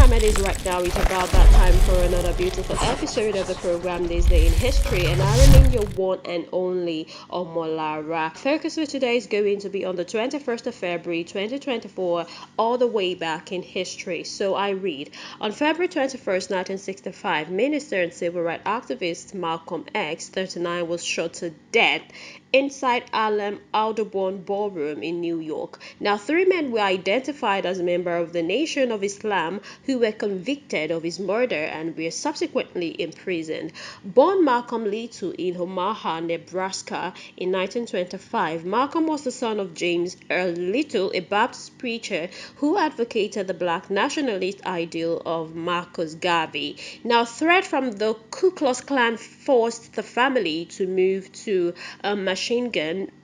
time it is right now, it's about that time for another beautiful episode of the program This Day in History, and I remain your one and only Omolara. Focus for today is going to be on the 21st of February 2024, all the way back in history. So I read, on February 21st, 1965, minister and civil rights activist Malcolm X, 39, was shot to death inside Audubon Ballroom in New York. Now, three men were identified as members of the Nation of Islam who were convicted of his murder and were subsequently imprisoned. Born Malcolm Little in Omaha, Nebraska in 1925, Malcolm was the son of James Earl Little, a Baptist preacher who advocated the black nationalist ideal of Marcus Garvey. Now, threat from the Ku Klux Klan forced the family to move to a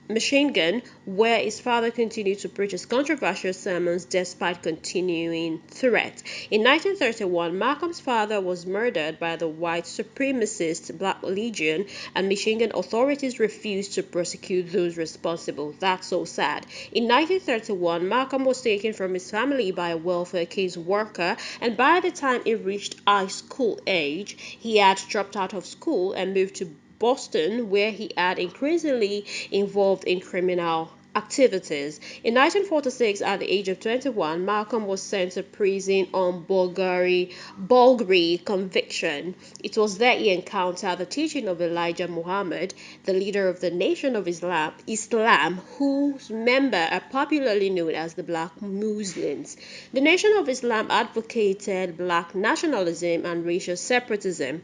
Michigan, where his father continued to preach his controversial sermons despite continuing threats. In 1931, Malcolm's father was murdered by the white supremacist Black Legion, and Michigan authorities refused to prosecute those responsible. That's so sad. In 1931, Malcolm was taken from his family by a welfare case worker, and by the time he reached high school age, he had dropped out of school and moved to Boston, where he had increasingly involved in criminal activities. In 1946, at the age of 21, Malcolm was sent to prison on Bulgari conviction. It was there he encountered the teaching of Elijah Muhammad, the leader of the Nation of Islam, whose members are popularly known as the Black Muslims. The Nation of Islam advocated black nationalism and racial separatism.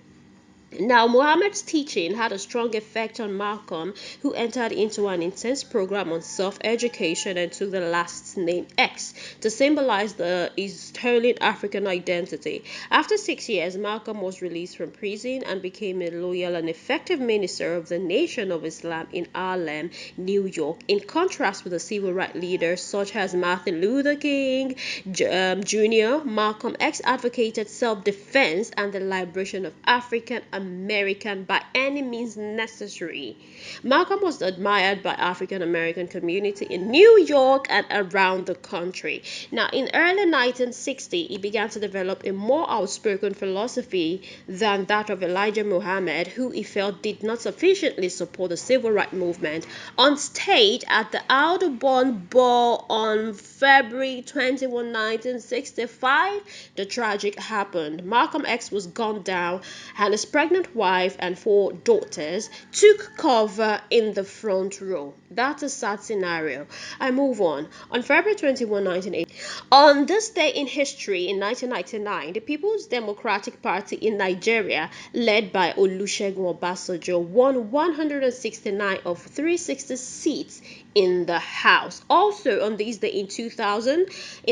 Now, Muhammad's teaching had a strong effect on Malcolm, who entered into an intense program on self-education and took the last name X to symbolize his stolen African identity. After 6 years, Malcolm was released from prison and became a loyal and effective minister of the Nation of Islam in Harlem, New York. In contrast with the civil rights leaders such as Martin Luther King Jr., Malcolm X advocated self-defense and the liberation of African American by any means necessary. Malcolm was admired by African American community in New York and around the country. Now, in early 1960, he began to develop a more outspoken philosophy than that of Elijah Muhammad, who he felt did not sufficiently support the civil rights movement. On stage at the Audubon Ball on February 21, 1965, the tragic happened. Malcolm X was gunned down, and his pregnant wife and 4 daughters took cover in the front row. That's a sad scenario. I move on. On February 21, 1980, on this day in history in 1999, the People's Democratic Party in Nigeria, led by Olusegun Obasanjo, won 169 of 360 seats in the House. Also, on this day in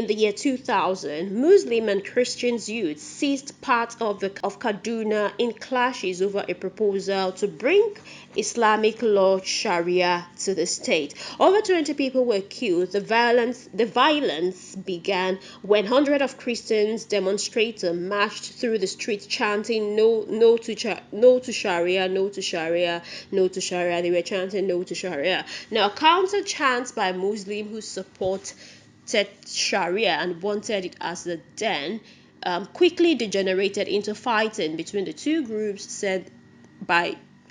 the year 2000, Muslim and Christian youths seized part of Kaduna in clashes over a proposal to bring Islamic law Sharia to the state. Over 20 people were killed. The violence began when hundreds of Christians demonstrators marched through the streets chanting no to Sharia, no to Sharia, no to Sharia. They were chanting no to Sharia. Now, counter chants by Muslims who supported Sharia and wanted it as the den quickly degenerated into fighting between the two groups, said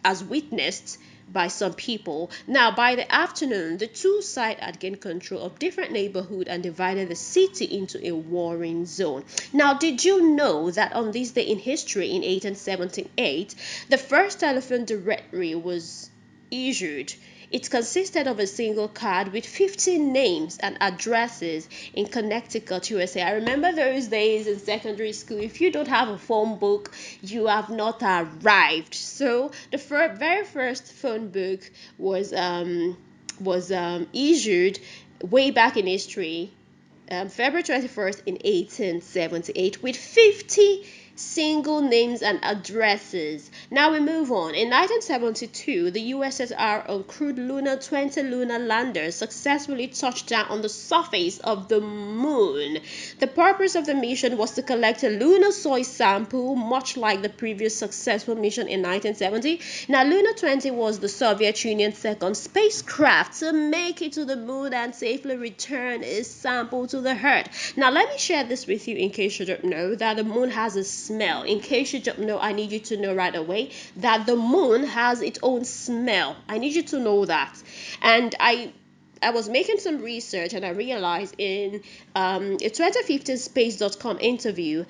as witnessed by some people. Now, by the afternoon, the two sides had gained control of different neighborhoods and divided the city into a warring zone. Now, did you know that on this day in history, in 1878, the first telephone directory was issued? It consisted of a single card with 15 names and addresses in Connecticut, USA. I remember those days in secondary school. If you don't have a phone book, you have not arrived. So the very first phone book was issued way back in history, February 21st in 1878, with 50 single names and addresses. Now we move on. In 1972, the USSR uncrewed Lunar 20 lunar landers successfully touched down on the surface of the moon. The purpose of the mission was to collect a lunar soil sample, much like the previous successful mission in 1970. Now, Lunar 20 was the Soviet Union's second spacecraft to make it to the moon and safely return its sample to the Earth. Now, let me share this with you in case you don't know that the moon has a smell. In case you don't know, I need you to know right away that the moon has its own smell. I need you to know that. And I was making some research and I realized in a 2015 Space.com interview,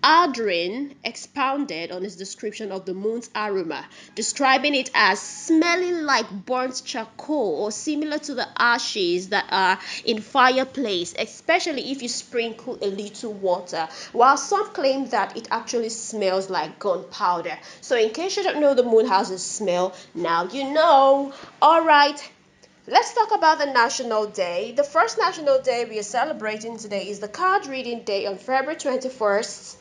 Aldrin expounded on his description of the moon's aroma, describing it as smelling like burnt charcoal or similar to the ashes that are in fireplace, especially if you sprinkle a little water, while some claim that it actually smells like gunpowder. So in case you don't know the moon has a smell, now you know. All right. Let's talk about the National Day. The first National Day we are celebrating today is the Card Reading Day on February 21st.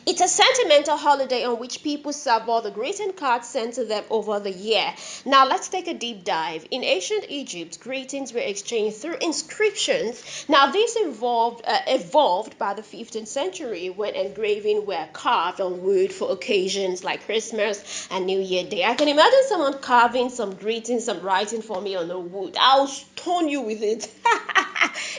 It's a sentimental holiday on which people savour the greeting cards sent to them over the year. Now let's take a deep dive. In ancient Egypt, greetings were exchanged through inscriptions. Now this evolved by the 15th century when engraving were carved on wood for occasions like Christmas and New Year Day. I can imagine someone carving some greetings, some writing for me on the wood. I'll stone you with it.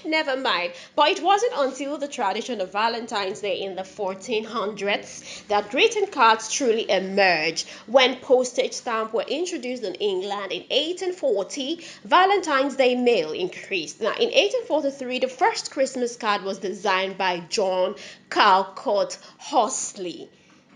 Never mind. But it wasn't until the tradition of Valentine's Day in the 1400s that greeting cards truly emerged. When postage stamps were introduced in England in 1840, Valentine's Day mail increased. Now, in 1843, the first Christmas card was designed by John Calcott Horsley.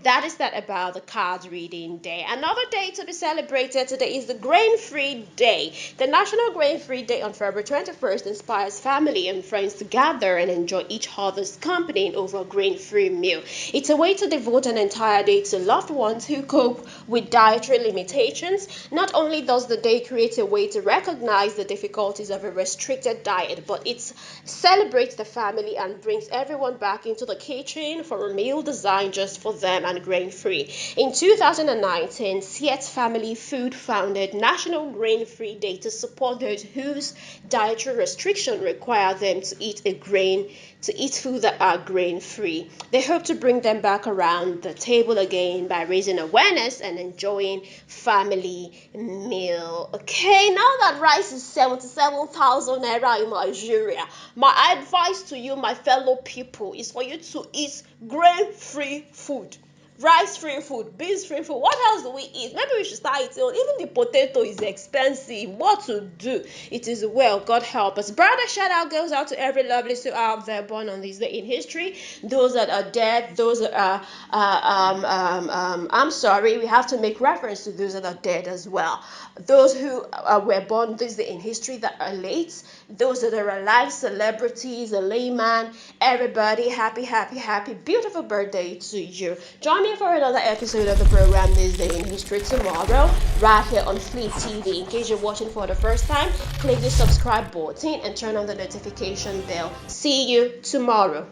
That is that about the Card Reading Day. Another day to be celebrated today is the Grain-Free Day. The National Grain-Free Day on February 21st inspires family and friends to gather and enjoy each other's company over a grain-free meal. It's a way to devote an entire day to loved ones who cope with dietary limitations. Not only does the day create a way to recognize the difficulties of a restricted diet, but it celebrates the family and brings everyone back into the kitchen for a meal designed just for them and grain-free. In 2019, Seat's Family Food founded National Grain-Free Day to support those whose dietary restrictions require them to eat food that are grain-free. They hope to bring them back around the table again by raising awareness and enjoying family meal. Okay, now that rice is 77,000 naira in Nigeria, my advice to you, my fellow people, is for you to eat grain-free food. Rice-free food, beans-free food. What else do we eat? Maybe we should start eating. Even the potato is expensive. What to do? It is well. God help us. Brother, shout out goes out to every lovely soul out there born on this day in history. Those that are dead, those that are, I'm sorry, we have to make reference to those that are dead as well. Those who were born this day in history that are late, those that are alive, celebrities, a layman, everybody, happy, beautiful birthday to you. Join me for another episode of the program This Day in History tomorrow, right here on Fleet TV. In case you're watching for the first time, click the subscribe button and turn on the notification bell. See you tomorrow.